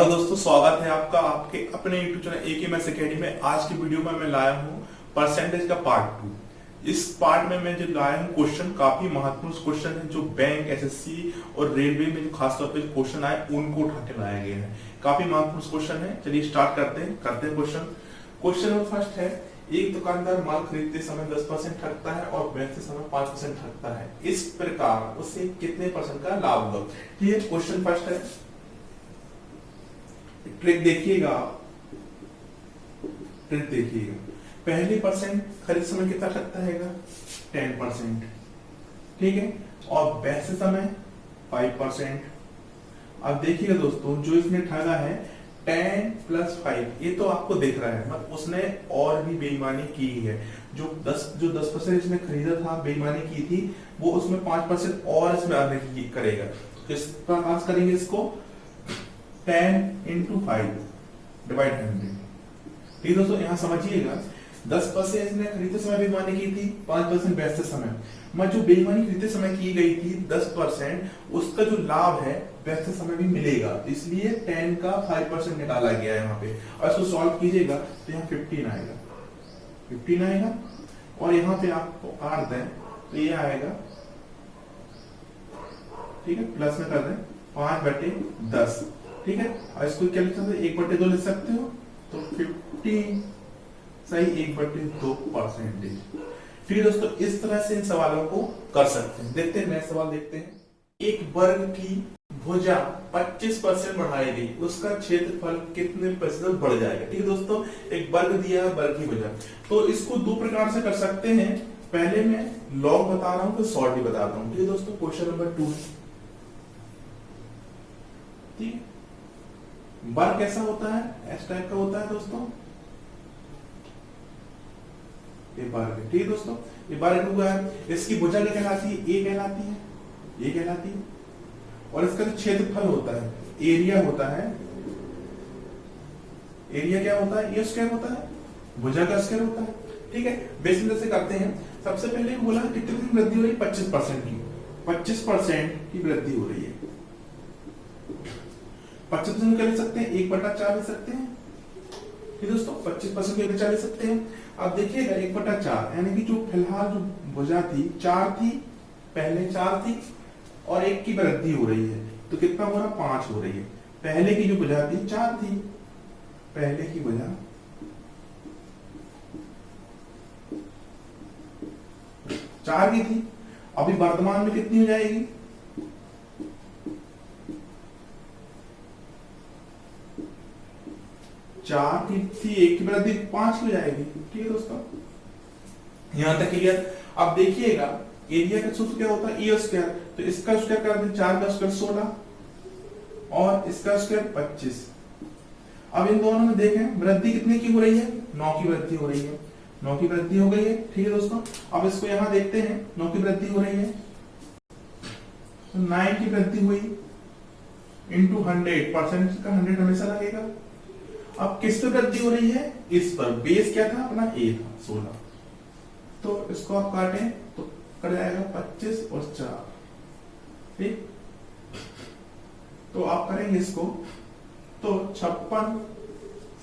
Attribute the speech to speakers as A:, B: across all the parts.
A: Hello दोस्तों, स्वागत है आपका आपके अपने YouTube चैनल AKMS अकेडमी में। आज की वीडियो में मैं लाया हूँ परसेंटेज का पार्ट 2। इस पार्ट में मैं जो लाया हूँ क्वेश्चन काफी महत्वपूर्ण क्वेश्चन है जो बैंक, एसएससी और रेलवे में जो खासतौर पे क्वेश्चन आए उनको उठा के लाया गया है। काफी महत्वपूर्ण क्वेश्चन है। चलिए स्टार्ट करते हैं क्वेश्चन। क्वेश्चन नंबर फर्स्ट है, एक दुकानदार माल खरीदते समय 10% ठगता है और बेचते समय 5% ठगता है। इस प्रकार उसे कितने परसेंट का लाभ होगा? ये क्वेश्चन फर्स्ट है। ट्रिक देखिएगा, पहली परसेंट खरीद समय कितना ठगता है? 10%, ठीक है। और बेचते समय 5%। अब देखिएगा दोस्तों, जो इसने ठगा है 10 + 5, ये तो आपको दिख रहा है, मतलब उसने और भी बेईमानी की है। जो 10% इसने खरीदा था, बेईमानी की थी, वो उसमें 5% और इसमें अर्निंग करेगा। किस प्रकार करेंगे इसको? 10 × 5 डिवाइड 100। ठीक दोस्तों, यहां समझिएगा, 10% इसने खरीदते समय बेईमानी की थी, 5% बेचते समय। मैं जो बेईमानी खरीदते समय की गई थी 10%, उसका जो लाभ है बेचते समय भी मिलेगा, इसलिए 10 का 5% निकाला गया है यहाँ पे। और इसको सॉल्व कीजिएगा तो यहाँ 15 आएगा और यहाँ पे आपको R दें तो ये आएगा, ठीक है, प्लस में कर दें 5/10, ठीक है। और इसको क्या लिख सकते हैं? 1/2 लिख सकते हो, तो 50 सही 1/2%। ठीक है दोस्तों, इस तरह से इन सवालों को कर सकते हैं। देखते हैं नेक्स्ट सवाल देखते हैं। एक वर्ग की भुजा 25% बढ़ाई गई, उसका क्षेत्रफल कितने प्रतिशत बढ़ जाएगा? ठीक है दोस्तों, एक वर्ग दिया है, वर्ग की भुजा, तो इसको दो प्रकार से कर सकते हैं। पहले मैं लॉग बता रहा हूं, फिर शॉर्ट भी बताता हूं। ठीक है दोस्तों, क्वेश्चन नंबर 2। ठीक, वर्ग कैसा होता है? एस टाइप का होता है दोस्तों, ये वर्ग। ठीक है दोस्तों, ये वर्ग हुआ है। इसकी भुजा क्या कहलाती है? ए कहलाती है, ये कहलाती है। और इसका जो क्षेत्रफल होता है, एरिया होता है, एरिया क्या होता है? ए स्क्वायर होता है, भुजा का स्क्वायर होता है। ठीक है, बेसिक से करते हैं। सबसे पहले बोला कितनी वृद्धि हो रही है? 25% की, 25% की वृद्धि हो रही है। 25% क्या ले सकते हैं? 1/4 ले सकते हैं। ठीक दोस्तों, 25% के 1/4 ले सकते हैं। अब देखिएगा 1/4 यानी कि जो फिलहाल जो भुजा थी 4 थी, पहले 4 थी और 1 की वृद्धि हो रही है, तो कितना हो रहा? 5 हो रही है। पहले की जो भुजा थी 4 थी, पहले की भुजा 4 की थी, अभी वर्तमान में कितनी हो जाएगी? 4 की थी, 1 की वृद्धि 5 हो जाएगी। ठीक है दोस्तों, यहां तक क्लियर। अब देखिएगा एरिया का सूत्र क्या होता है? ए स्क्वायर, तो इसका स्क्वायर कर दें, 4 का स्क्वायर 16 और इसका स्क्वायर 25। अब इन दोनों में देखें वृद्धि कितने की हो रही है? 9 की वृद्धि हो रही है, 9 की वृद्धि हो गई है। ठीक है दोस्तों, अब इसको यहां देखते हैं, 9 की वृद्धि हो रही है, तो 9 की वृद्धि हुई इंटू 100%, का 100 हमेशा लगेगा। अब किस पे वृद्धि हो रही है? इस पर। बेस क्या था अपना? ए था, 16। तो इसको आप काटें तो कट जाएगा 25 और 4। ठीक, तो आप करेंगे इसको तो 56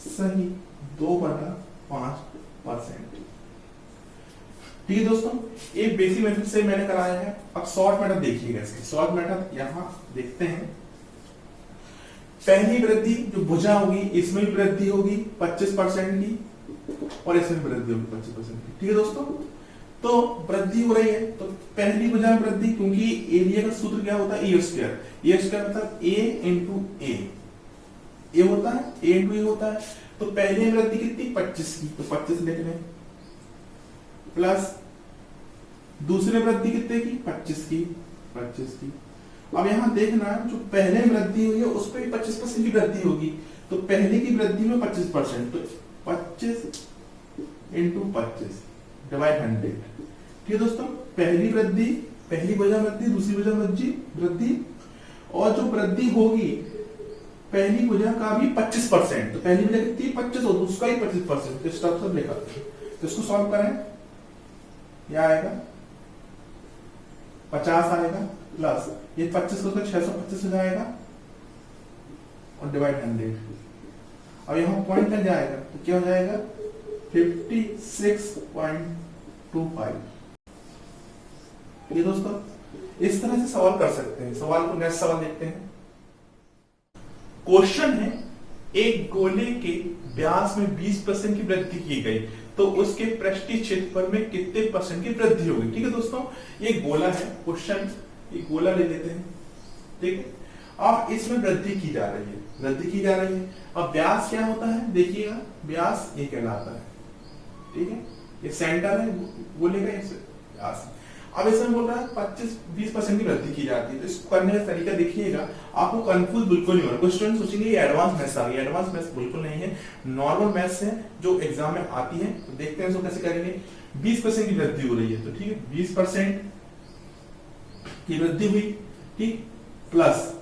A: सही 2/5%। ठीक है दोस्तों, एक बेसिक मेथड से मैंने कराया है। अब शॉर्ट मेथड देखिएगा। इसके शॉर्ट मेथड यहां देखते हैं। पहली वृद्धि जो भुजा होगी, इसमें भी वृद्धि होगी 25% की और इसमें वृद्धि होगी 25% की। ठीक है दोस्तों, तो वृद्धि हो रही है, तो पहली भुजा में वृद्धि, क्योंकि एरिया का सूत्र क्या होता है? ए स्क्वायर। ए स्क्वायर मतलब ए इंटू ए होता है, ए इंटू ए होता है। तो पहली वृद्धि कितनी? 25 की, तो 25 लिख लें, प्लस दूसरी वृद्धि कितने की? 25 की, 25 की। अब यहां देखना, जो पहले वृद्धि हुई है उस पर भी 25% की वृद्धि होगी, तो पहले की वृद्धि में 25%, तो 25 × 25 डिवाइड 100। ठीक है दोस्तों, पहली वृद्धि, पहली भुजा वृद्धि, दूसरी भुजा वृद्धि, और जो वृद्धि होगी पहली भुजा का भी 25%, तो पहली भुजा कितनी? 25 और उसका ही 25%। तो स्टेप सब लिखा, तो इसको सॉल्व करें, यह आएगा 50 आएगा, प्लस ये 25 को 625 हो जाएगा, और डिवाइड 100। अब यहाँ पॉइंट लग जाएगा तो क्या हो जाएगा 56.25। ये दोस्तों इस तरह से सवाल कर सकते हैं। सवाल को नेक्स्ट सवाल देखते हैं। क्वेश्चन है एक गोले के व्यास में 20% की वृद्धि की गई तो उसके पृष्ठीय क्षेत्रफल में कितने परसेंट की वृद्धि होगी। ठीक है दोस्तों, ये गोला है, क्वेश्चन ये गोला ले लेते हैं। ठीक है, अब इसमें वृद्धि की जा रही है, वृद्धि की जा रही है। अब व्यास क्या होता है देखिएगा, व्यास ये कहलाता है। ठीक है, ये सेंटर है गोले का, व्यास। अब इसमें बोल रहा है 25-20% की वृद्धि की जाती है। तो इसको करने का तरीका देखिएगा, आपको कंफ्यूज बिल्कुल नहीं होगा। कुछ स्टूडेंट सोचेंगे ये एडवांस मैथ्स आ गई, एडवांस मैथ्स बिल्कुल नहीं है, नॉर्मल मैथ्स है जो एग्जाम में आती है। तो देखते हैं इसको कैसे करेंगे। 20% की वृद्धि हो रही है तो ठीक है, 20% की वृद्धि हुई, ठीक, प्लस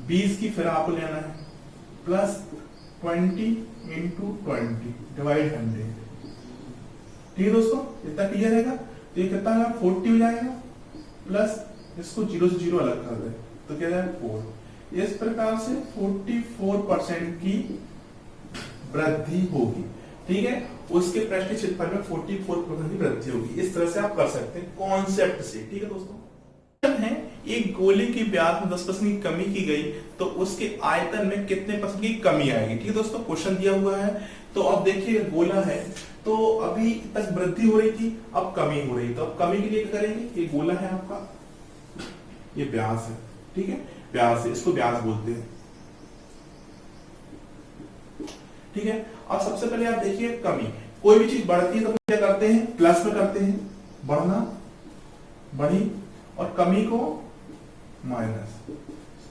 A: 20 की फिर आपको लेना है प्लस 20 इंटू 20 डिवाइड 100। ठीक है दोस्तों, इतना क्लियर रहेगा। तो ये कितना है 40 हो जाएगा, प्लस इसको 0 से 0 अलग कर दे तो क्या जाएगा 4। इस प्रकार से 44% की वृद्धि होगी। ठीक है, उसके पृष्ठीय क्षेत्रफल में 44% की वृद्धि होगी। इस तरह से आप कर सकते हैं कॉन्सेप्ट से। ठीक है दोस्तों, है एक गोले के व्यास में 10% की कमी की गई तो उसके आयतन में कितने परसेंट की कमी आएगी। ठीक है दोस्तों, क्वेश्चन दिया हुआ है। तो अब देखिए गोला है तो अभी तक वृद्धि हो रही थी, अब कमी हो रही है। तो अब कमी के लिए क्या करेंगे, ये गोला है आपका, ये व्यास है। ठीक है, व्यास है, इसको व्यास बोलते हैं। ठीक है, अब सबसे पहले आप देखिए कमी, कोई भी चीज बढ़ती है तो क्या करते हैं प्लस में करते हैं, बढ़ना बढ़ी और कमी को माइनस।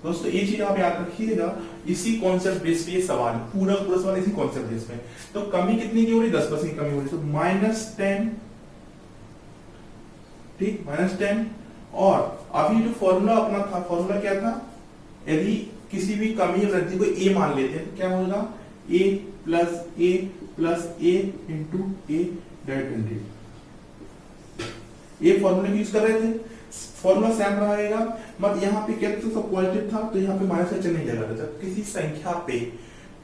A: दोस्तों ये चीज आप याद रखिएगा, इसी कॉन्सेप्ट बेस पे ये सवाल, पूरा सवाल इसी कॉन्सेप्ट बेस पे। तो कमी कितनी की हो रही, 10% की कमी हो रही, तो -10, ठीक, -10। और अभी जो फॉर्मूला अपना था, फॉर्मूला क्या था, यदि किसी भी कमी या वृद्धि को a मान लेते हैं तो क्या होगा, a plus a into a divide 100। ये फॉर्मूला यूज कर रहे थे, फॉर्मूला सेम रहेगा, मत यहाँ पे क्या सब पॉजिटिव था तो यहाँ पे माइनस का चिन्ह नहीं लगा था। जब किसी संख्या पे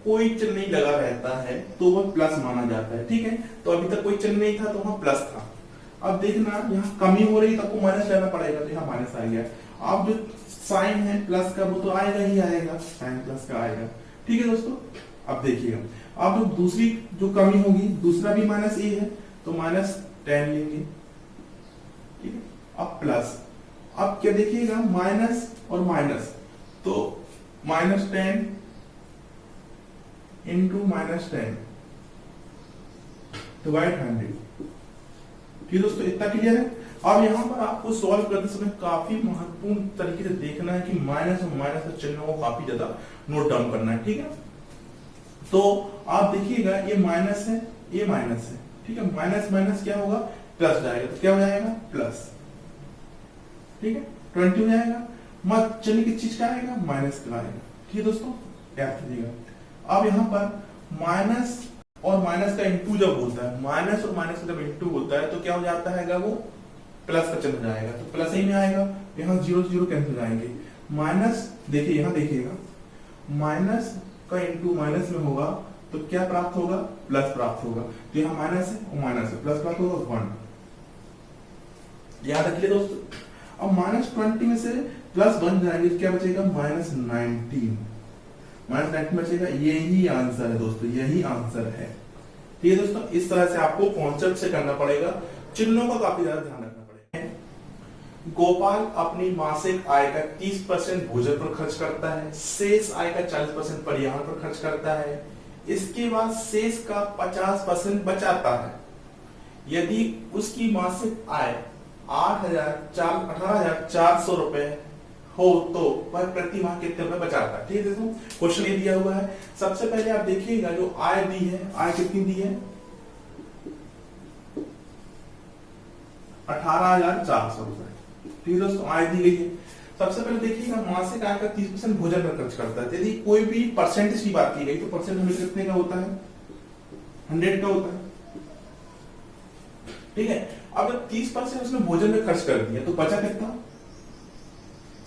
A: कोई चिन्ह नहीं लगा रहता है तो वह प्लस माना जाता है। ठीक है, तो अभी तक कोई चिन्ह नहीं था तो वहां प्लस था। अब देखना यहाँ कमी हो रही है तो आपको माइनस लेना पड़ेगा, तो यहाँ माइनस आ गया। अब जो साइन है प्लस का वो तो आएगा ही आएगा, साइन प्लस का आएगा। ठीक है दोस्तों, अब देखिएगा, अब जो दूसरी जो कमी होगी, दूसरा भी -a है तो -10 लेंगे। ठीक है, अब प्लस, अब क्या देखिएगा माइनस और माइनस, तो -10 इंटू -10 डिवाइड 100। ठीक दोस्तों, इतना क्लियर है। अब यहां पर आपको सॉल्व करते समय काफी महत्वपूर्ण तरीके से देखना है कि माइनस और माइनस के चिन्हों को काफी ज्यादा नोट डाउन करना है। ठीक है, तो आप देखिएगा ये माइनस है, ये माइनस है। ठीक है, माइनस माइनस क्या होगा, प्लस जाएगा, तो क्या हो जाएगा प्लस। ठीक है, 20 हो जाएगा, मत चलिए किस चीज का आएगा, माइनस का आएगा। ठीक है दोस्तों, याद कीजिएगा। अब यहाँ पर माइनस और माइनस का इंटू जब होता है, माइनस और माइनस का जब इंटू होता है तो क्या हो जाता है, वो प्लस का चिन्ह जाएगा, तो प्लस ही में आएगा। यहाँ 0 से 0 कैंसिल हो जाएंगे। माइनस देखिए, यहाँ देखिएगा, माइनस का इंटू माइनस में होगा तो क्या प्राप्त होगा, प्लस प्राप्त होगा। तो यहाँ माइनस है और माइनस है, प्लस प्राप्त होगा 1। याद रखिए दोस्तों। अब -20 में से प्लस 1 जाएंगे तो क्या बचेगा, -19 बचेगा। यही आंसर है दोस्तों, यही आंसर है। ठीक है दोस्तों, इस तरह से आपको कॉन्सेप्ट से करना पड़ेगा, चिन्हों का काफी ज्यादा ध्यान रखना पड़ेगा। गोपाल अपनी मासिक आय का 30% भोजन पर खर्च करता है, शेष आय का 40% परिवहन पर खर्च करता है, इसके बाद शेष का 50% बचाता है। यदि उसकी मासिक आय 18,400 रुपए हो तो वह प्रति माह कितने रुपए बचाता है। ठीक है दोस्तों, क्वेश्चन ये दिया हुआ है। सबसे पहले आप देखिएगा जो आय दी है, आय कितनी दी है, 18,400 रुपए। ठीक है दोस्तों, आय दी गई है। सबसे पहले देखिएगा मासिक आय का 30% भोजन पर खर्च करता है। यदि कोई भी परसेंटेज की बात की गई तो परसेंट हमें कितने का होता है, 100 का होता है। ठीक है, अब 30% उसने भोजन में खर्च कर दिया तो बचा कितना,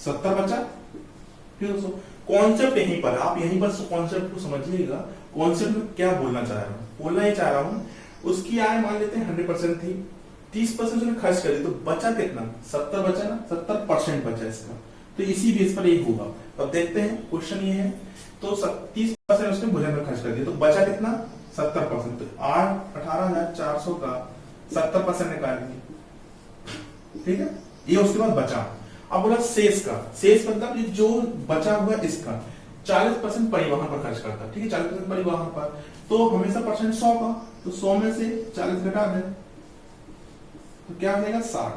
A: 70 बचा। ठीक है दोस्तों, कॉन्सेप्ट यहीं पर, आप यहीं पर कॉन्सेप्ट को समझिएगा। कॉन्सेप्ट में क्या बोलना चाह रहा हूँ, बोलना ही चाह रहा हूँ, उसकी आय मान लेते हैं 100% थी, 30% उसने खर्च कर दी, तो बचा कितना, 70 बचा ना, 70% बचा इसका। तो इसी बेस पर ये होगा। अब देखते हैं क्वेश्चन ये है, तो 30% उसने भोजन में खर्च कर दिया, तो बचा कितना, 70%। तो 18,400 का 70% निकालेंगे, ठीक है, ये उसके बाद बचा। अब बोला शेष का, शेष मतलब ये जो बचा हुआ इसका 40% परिवहन पर खर्च करता है, ठीक है, 40% परिवहन पर, तो हमेशा परसेंट 100 का, तो 100 में से 40 घटा दें तो क्या हो जाएगा 60,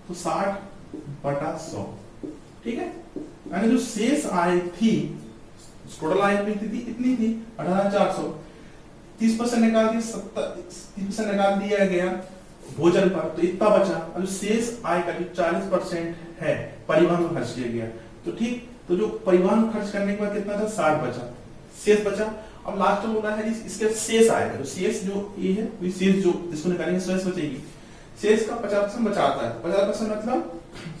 A: तो 60/100, ठीक है। यानी जो शेष आय थी, टोटल आय इतनी थी 18,400, 30% निकाल दिया, 30% निकाल दिया गया भोजन पर, तो इतना बचा। अब जो शेष आय का जो 40% है परिवहन में खर्च किया गया, तो ठीक, तो जो परिवहन खर्च करने के बाद कितना था, 60 बचा, शेष बचा। अब लास्ट में बोला है इसके शेष आएगा, जो शेष जो ये है, वही शेष जो इसको निकालेंगे शेष बचेगी, शेष का 50% बचाता है, 50% मतलब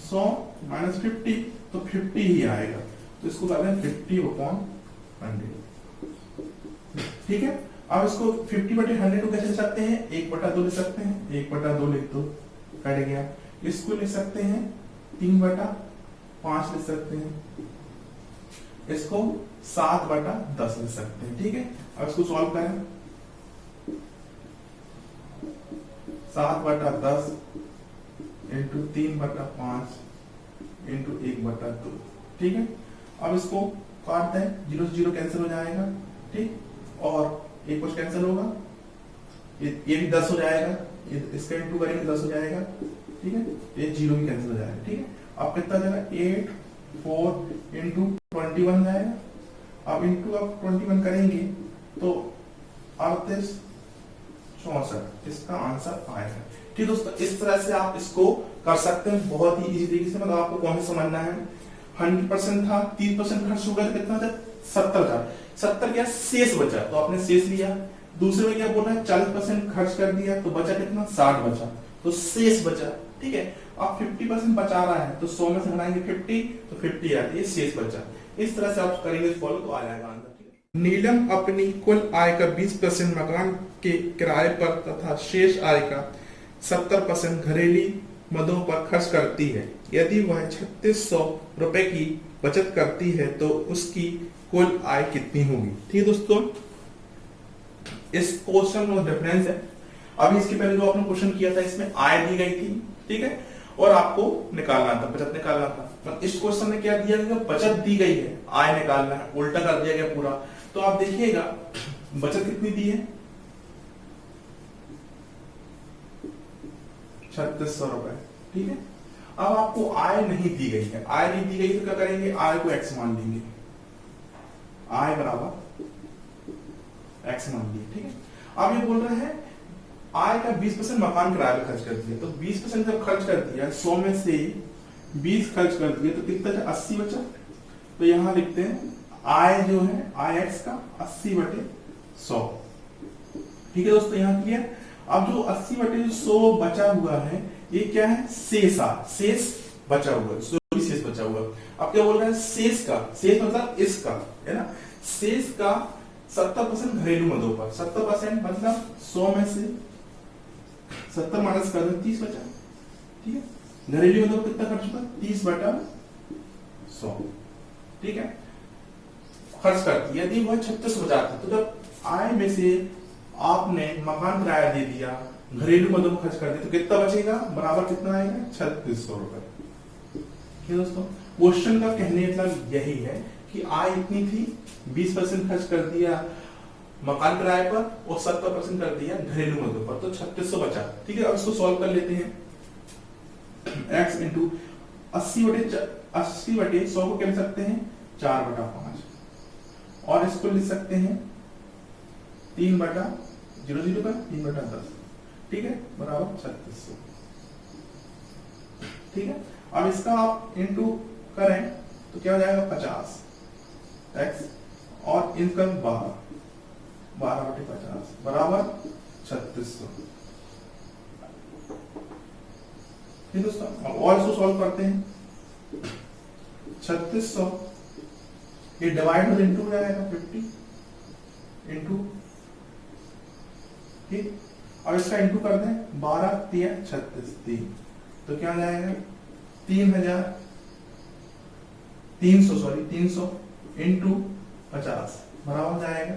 A: 100 - 50, तो 50 ही आएगा, तो इसको कहते हैं 50/100, ठीक है। अब इसको 50/100 को कैसे लिख सकते हैं, 1/2 लिख सकते हैं, 1/2 लिख दो, कट गया। इसको लिख सकते हैं 3/5 लिख सकते हैं, इसको 7/10 लिख सकते हैं, ठीक है। अब इसको सॉल्व करें, 7/10 × 3/5 × 1/2, ठीक है। अब इसको काटते हैं, 0 से 0 कैंसिल हो जाएगा, ठीक, और एक कुछ कैंसिल होगा, ये भी 10 हो जाएगा, इसका इंटू करेंगे 10 हो जाएगा, ठीक है, ये 0 भी कैंसिल हो जाएगा, ठीक है। अब कितना जाएगा, 8 4 × 21 जाएगा। अब इंटू आप 21 करेंगे तो 38 64, इसका आंसर आएगा, ठीक दोस्तों। इस तरह से आप इसको कर सकते हैं बहुत ही इजी तरीके से, मतलब आपको कौन सा समझना है। 100% था, 30% खर्च हो गया, तो कितना था, 70 था, 70 क्या शेष बचा, तो आपने शेष लिया। दूसरे में क्या बोल रहा है, 40% खर्च कर दिया, तो बचा कितना, 60 बचा, तो शेष बचा, ठीक है। आप 50% बचा रहा है, तो 100 में से घटाएंगे 50, तो 50 आती है, शेष बचा। इस तरह से आप करेंगे फॉलो, तो आ जाएगा आंसर, ठीक है। नीलम अपनी कुल आय का 20% मकान के किराए पर तथा शेष आय का 70% घरेलू मदों पर खर्च करती है। यदि वह 3600 रुपए की बचत करती है तो उसकी कुल आय कितनी होगी, ठीक है दोस्तों। इस क्वेश्चन में डिफरेंस है, अभी इसके पहले जो आपने क्वेश्चन किया था इसमें आय दी गई थी, ठीक है, और आपको निकालना था, बचत निकालना था। पर इस क्वेश्चन में क्या दिया गया, बचत दी गई है, आय निकालना है, उल्टा कर दिया गया पूरा। तो आप देखिएगा बचत कितनी दी है, 3600 रुपए, ठीक है। अब आपको आय नहीं दी गई है, आय नहीं दी गई तो क्या करेंगे, आय को x मान लेंगे, आय बराबर x मान लिए, ठीक है। अब ये बोल रहे हैं आय का 20% मकान किराए पे खर्च कर दिया, तो 20% जब खर्च कर दिया, 100 में से 20 खर्च कर दिया, तो कितना 80 बचा। तो यहां लिखते हैं आय जो है, आय x का 80/100, ठीक है दोस्तों, यहां क्लियर। अब जो 80/100 बचा हुआ है, ये क्या है, शेष बचा हुआ, शेष बचा हुआ। अब क्या बोल रहे हैं, शेष का, शेष मतलब इसका, है ना, शेष का 70% घरेलू मदों पर, 70% मतलब 100 में से 70 माइनस कर दें, 30 बचा, ठीक है। घरेलू मदों पर कितना खर्च हुआ, 30/100, ठीक है, खर्च करती। यदि वह 36 बचाता, तो जब आय में से आपने मकान किराया दे दिया, घरेलू मदों में खर्च कर दिया, तो कितना बचेगा, बराबर कितना आएगा, 3600 रुपए, ठीक है दोस्तों। क्वेश्चन का कहने का मतलब यही है कि आय इतनी थी, 20% खर्च कर दिया मकान किराए पर और 70% कर दिया घरेलू मदों पर, तो 3600 बचा, ठीक है। अब इसको सॉल्व कर लेते हैं, x इंटू 80/100 को क्या लिख सकते हैं, 4/5, और इसको लिख सकते हैं 3/00 का 3/10, ठीक है, बराबर 3600, ठीक है। अब इसका आप इंटू करें तो क्या हो जाएगा, 50 x और इनका 12/50 बराबर 3600, ठीक दोस्तों। और इसको सॉल्व करते हैं, 3600 ये डिवाइड और इंटू जाएगा 50 इंटू, ठीक। अब इसका इंटू कर दें 12 3 36 3, तो क्या आ जाएगा 300 इंटू 50 बराबर जाएगा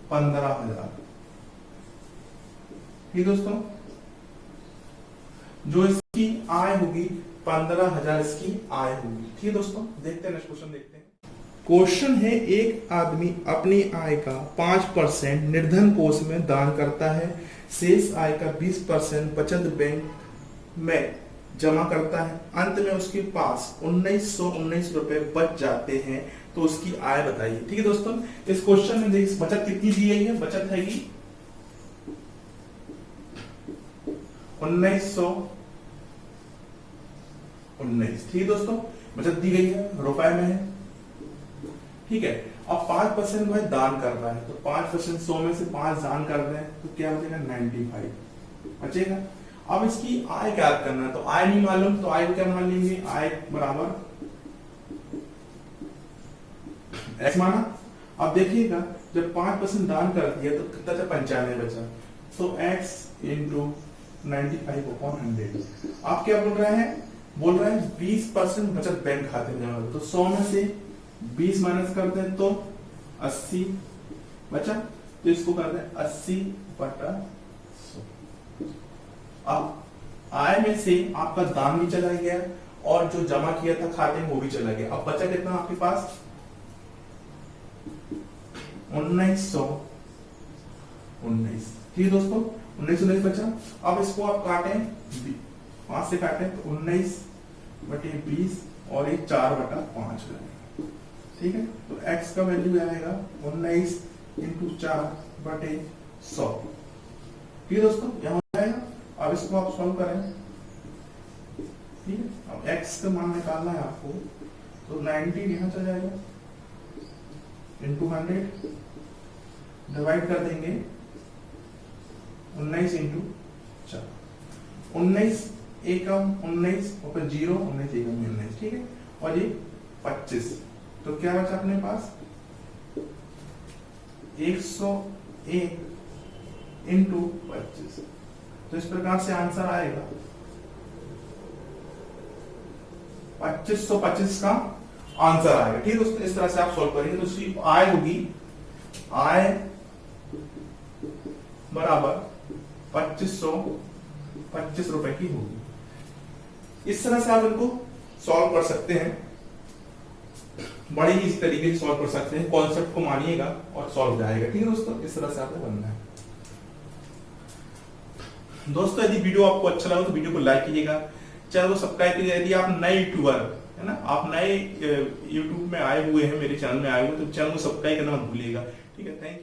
A: 15,000। ठीक दोस्तों, जो इसकी आय होगी 15,000 इसकी आय होगी। ठीक है दोस्तों, देखते हैं नेक्स्ट क्वेश्चन देखते हैं। क्वेश्चन है, एक आदमी अपनी आय का 5% निर्धन कोष में दान करता है, शेष आय का 20% बचत बैंक में जमा करता है, अंत में उसके पास 1919 रुपए बच जाते हैं, तो उसकी आय बताइए। ठीक है दोस्तों, इस क्वेश्चन में देखिए बचत कितनी दी गई है, बचत है 1919। ठीक है दोस्तों, बचत दी गई है, रुपए में है। ठीक है, अब 5% भाई दान कर रहा है, तो 5% 100 में से 5 दान कर रहे हैं, तो क्या बचेगा 95 बचेगा। अब इसकी आय क्या करना है, तो आय नहीं मालूम, तो आय को क्या मान लेंगे, आय बराबर x माना। अब देखिएगा जब 5% दान कर दिया तो कितना था 95 बचा, तो x इंटू 95/100। आप क्या बोल रहे हैं, 20% बचत बैंक खाते में जमा, तो 100 में से 20 माइनस करते हैं तो 80 बचा, तो इसको करते हैं 80/100। अब आय में से आपका दान भी चला गया और जो जमा किया था खाते में वो भी चला गया। अब बचा कितना आपके पास 1919। ठीक है दोस्तों, 1919 बचा। अब इसको आप काटें 5 से काटें तो 19/20 और ये 4/5 रहेगा। ठीक है, तो x का वैल्यू आएगा 19 इंटू 4/100। ठीक है दोस्तों, यहां हो जाएगा। अब इसको आप सॉल्व करें, ठीक है। अब x का मान निकालना है आपको, तो 90 यहां चला जाएगा इंटू 100 डिवाइड कर देंगे 19 इंटू 4, 19 एकम 19 और फिर 0 19 एकम 19। ठीक है, और ये 25, तो क्या बचा अपने पास 101 इंटू 25। तो इस प्रकार से आंसर आएगा 2525 का आंसर आएगा। ठीक है दोस्तों, इस तरह से आप सॉल्व करेंगे तो इसकी आय होगी, आय बराबर 2525 रुपए की होगी। इस तरह से आप इनको सॉल्व कर सकते हैं, बड़ी इसी तरीके से सॉल्व कर सकते हैं। कॉन्सेप्ट को मानिएगा और सॉल्व जाएगा। ठीक है दोस्तों, इस तरह से आपको बनना है। दोस्तों, यदि वीडियो आपको अच्छा लगा तो वीडियो को लाइक कीजिएगा, चैनल को सब्सक्राइब कीजिएगा। यदि आप नए यूट्यूबर है ना, आप नए यूट्यूब में आए हुए हैं, मेरे चैनल में आए हुए, तो चैनल को सब्सक्राइब करना मत भूलिएगा। ठीक है, थैंक यू।